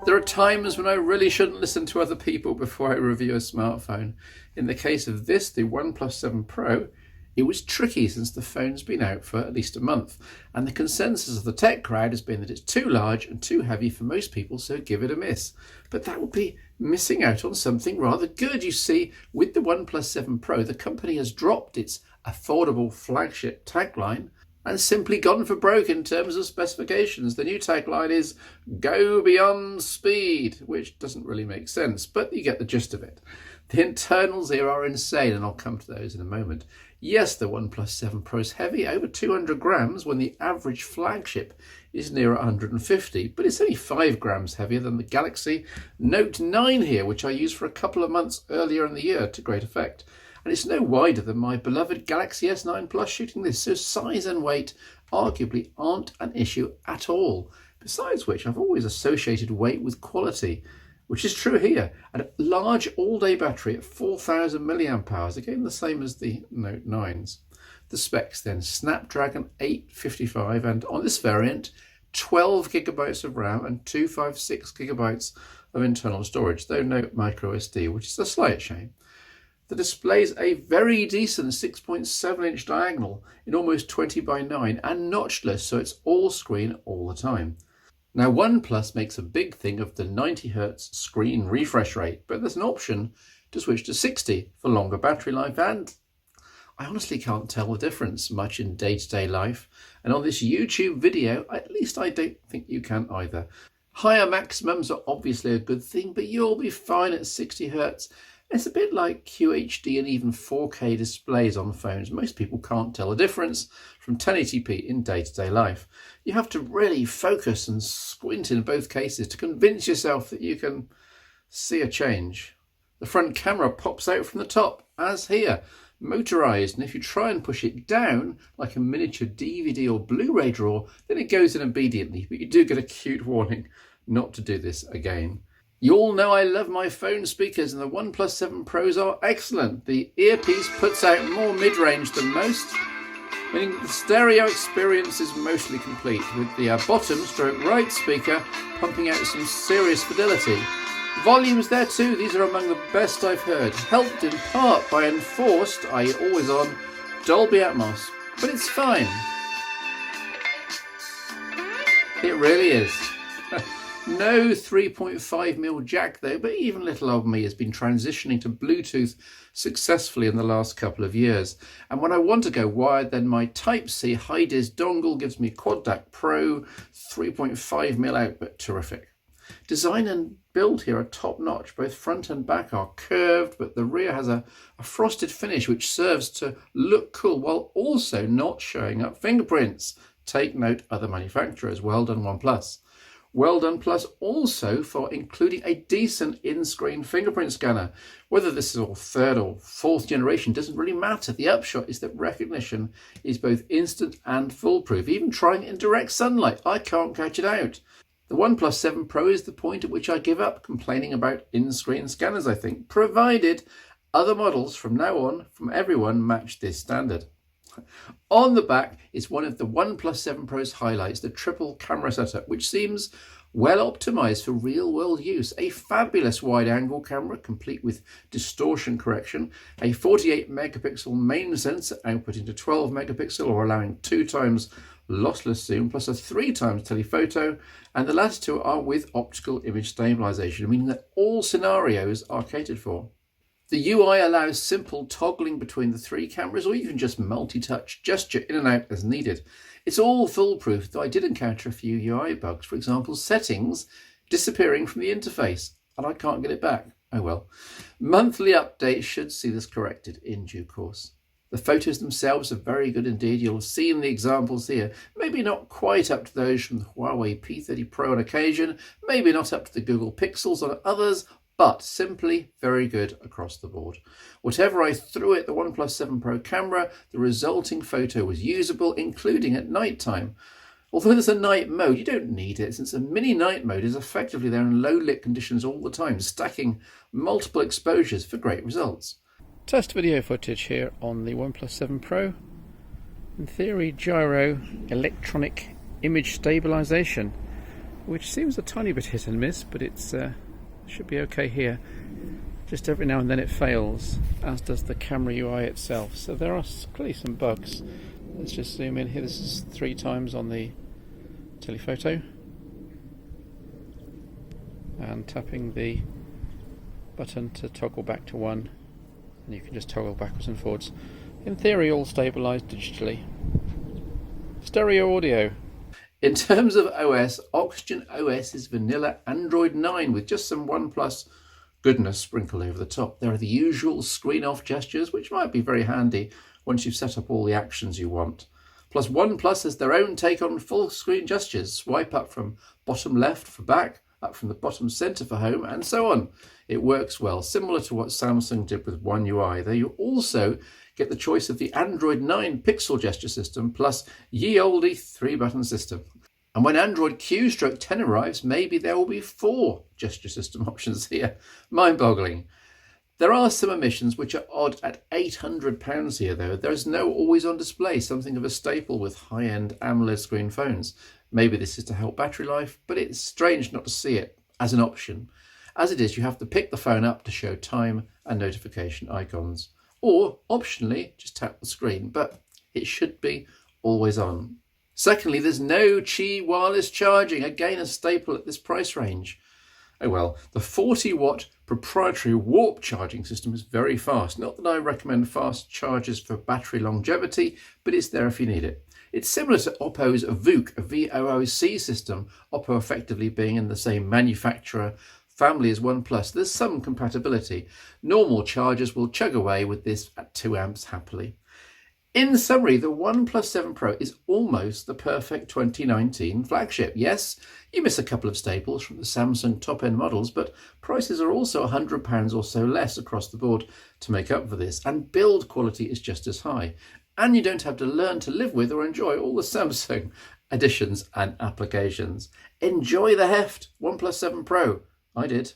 There are times when I really shouldn't listen to other people before I review a smartphone. In the case of this, the OnePlus 7 Pro, it was tricky since the phone's been out for at least a month, and the consensus of the tech crowd has been that it's too large and too heavy for most people, so give it a miss. But that would be missing out on something rather good. You see, with the OnePlus 7 Pro, the company has dropped its affordable flagship tagline and simply gone for broke in terms of specifications. The new tagline is "Go Beyond Speed," which doesn't really make sense, but you get the gist of it. The internals here are insane, and I'll come to those in a moment. Yes, the OnePlus 7 Pro is heavy, over 200 grams, when the average flagship is near 150, but it's only 5 grams heavier than the Galaxy Note 9 here, which I used for a couple of months earlier in the year to great effect. And it's no wider than my beloved Galaxy S9 Plus shooting this, so size and weight arguably aren't an issue at all. Besides which, I've always associated weight with quality, which is true here. And a large all-day battery at 4,000 milliamp hours, again the same as the Note 9s. The specs then, Snapdragon 855, and on this variant, 12 gigabytes of RAM and 256 gigabytes of internal storage, though no micro SD, which is a slight shame. The display's a very decent 6.7-inch diagonal in almost 20 by 9 and notchless, so it's all screen all the time. Now, OnePlus makes a big thing of the 90Hz screen refresh rate, but there's an option to switch to 60 for longer battery life, and I honestly can't tell the difference much in day-to-day life, and on this YouTube video, at least I don't think you can either. Higher maximums are obviously a good thing, but you'll be fine at 60Hz. It's a bit like QHD and even 4K displays on phones. Most people can't tell the difference from 1080p in day-to-day life. You have to really focus and squint in both cases to convince yourself that you can see a change. The front camera pops out from the top, as here, motorized, and if you try and push it down like a miniature DVD or Blu-ray drawer, then it goes in obediently, but you do get a cute warning not to do this again. You all know I love my phone speakers, and the OnePlus 7 Pros are excellent. The earpiece puts out more mid-range than most, meaning the stereo experience is mostly complete, with the bottom stroke right speaker pumping out some serious fidelity. Volumes there too, these are among the best I've heard, helped in part by enforced, i.e. always on, Dolby Atmos. But it's fine. It really is. No 3.5mm jack though, but even little old me has been transitioning to Bluetooth successfully in the last couple of years. And when I want to go wired, then my Type-C high-dis dongle gives me Quad DAC Pro 3.5mm output. Terrific. Design and build here are top-notch. Both front and back are curved, but the rear has a frosted finish which serves to look cool while also not showing up fingerprints. Take note, other manufacturers. Well done, OnePlus. Well done Plus also for including a decent in-screen fingerprint scanner. Whether this is all third or fourth generation doesn't really matter. The upshot is that recognition is both instant and foolproof. Even trying it in direct sunlight, I can't catch it out. The OnePlus 7 Pro is the point at which I give up complaining about in-screen scanners, I think, provided other models from now on, from everyone, match this standard. On the back is one of the OnePlus 7 Pro's highlights, the triple camera setup, which seems well optimized for real-world use. A fabulous wide-angle camera, complete with distortion correction, a 48 megapixel main sensor output into 12 megapixel or allowing 2 times lossless zoom, plus a 3 times telephoto, and the last two are with optical image stabilization, meaning that all scenarios are catered for. The UI allows simple toggling between the 3 cameras, or even just multi-touch gesture in and out as needed. It's all foolproof, though I did encounter a few UI bugs. For example, settings disappearing from the interface, and I can't get it back. Oh well. Monthly updates should see this corrected in due course. The photos themselves are very good indeed. You'll see in the examples here, maybe not quite up to those from the Huawei P30 Pro on occasion, maybe not up to the Google Pixels on others, but simply very good across the board. Whatever I threw at the OnePlus 7 Pro camera, the resulting photo was usable, including at night time. Although there's a night mode, you don't need it, since a mini night mode is effectively there in low lit conditions all the time, stacking multiple exposures for great results. Test video footage here on the OnePlus 7 Pro. In theory, gyro electronic image stabilization. which seems a tiny bit hit and miss, but it's should be okay here. Just every now and then it fails, as does the camera UI itself. So there are clearly some bugs. Let's just zoom in here. This is 3 times on the telephoto. And tapping the button to toggle back to 1. And you can just toggle backwards and forwards. In theory, all stabilised digitally. Stereo audio. In terms of OS, Oxygen OS is vanilla Android 9 with just some OnePlus goodness sprinkled over the top. There are the usual screen off gestures, which might be very handy once you've set up all the actions you want. Plus OnePlus has their own take on full screen gestures. Swipe up from bottom left for back, up from the bottom centre for home, and so on. It works well, similar to what Samsung did with One UI. Though you also get the choice of the Android 9 pixel gesture system plus ye olde 3-button system. And when Android Q/10 arrives, maybe there will be 4 gesture system options here. Mind-boggling. There are some omissions which are odd at £800 here though. There is no always on display, something of a staple with high-end AMOLED screen phones. Maybe this is to help battery life, but it's strange not to see it as an option. As it is, you have to pick the phone up to show time and notification icons. Or, optionally, just tap the screen, but it should be always on. Secondly, there's no Qi wireless charging, again a staple at this price range. Oh well, the 40-watt proprietary warp charging system is very fast. Not that I recommend fast chargers for battery longevity, but it's there if you need it. It's similar to Oppo's VOOC, a VOOC system, Oppo effectively being in the same manufacturer family as OnePlus. There's some compatibility. Normal chargers will chug away with this at 2 amps happily. In summary, the OnePlus 7 Pro is almost the perfect 2019 flagship. Yes, you miss a couple of staples from the Samsung top-end models, but prices are also £100 or so less across the board to make up for this, and build quality is just as high. And you don't have to learn to live with or enjoy all the Samsung additions and applications. Enjoy the heft, OnePlus 7 Pro. I did.